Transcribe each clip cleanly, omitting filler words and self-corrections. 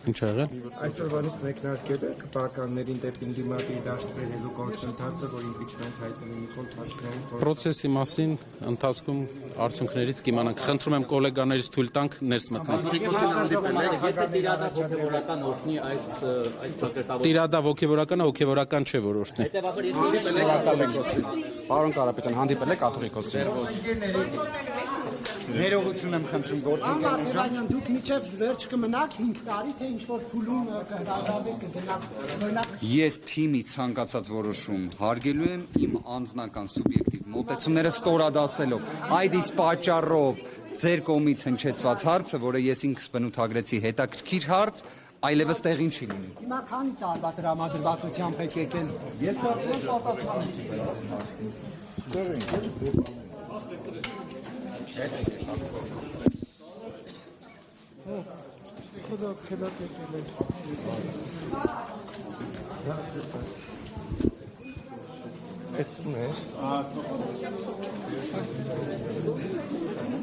Ինչ ա եղել։ Այսօրվանից մեկնարկել է քպականներին դեպի դիմադի դաշտ բերելու գործընթացը, որ իմպիչմենտ հայտնի Նիկոլ Փաշինյանի Պրոցեսի մասին ընթացքում արդյունքներից կիմանանք։ Խնդրում եմ կոլեգաներից թույլ տանք ներս մտնենք։ Տիրադավ հոգևորական է, հոգևորական չէ որոշտնի։ Պարոն Կարապետյան, հանդիպել եք կաթողիկոսին։ Ներողություն եմ խնդրում գործընկերության։ Դուք միջև վերջ կմնաք 5 տարի, թե ինչ-որ փուլում կհրաժարվեք կգնաք։ Ես թիմի ցանկացած որոշում հարգելու եմ իմ անձնական սուբյեկտիվ մոտեցումները ստորադասելով։ Այդ իսկ պատճառով ձեր կողմից հնչեցված հարցը, որը ես ինքս բնութագրեցի հետաքրքիր հարց, այլևս տեղին չի լինի։ Հիմա քանի տարվա տրամադրվածությամբ եք եկել։ Ես կարծում եմ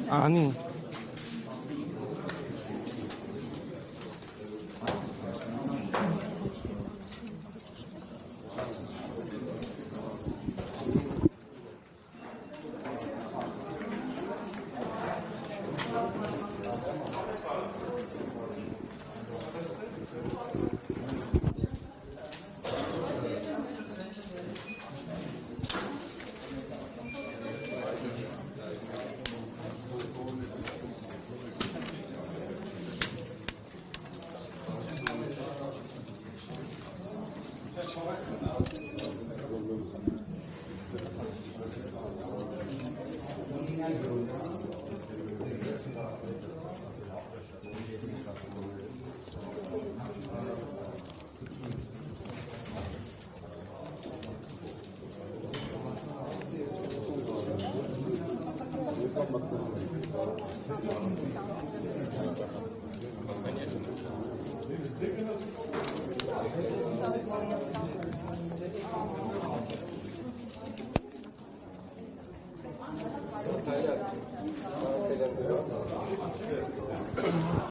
Անի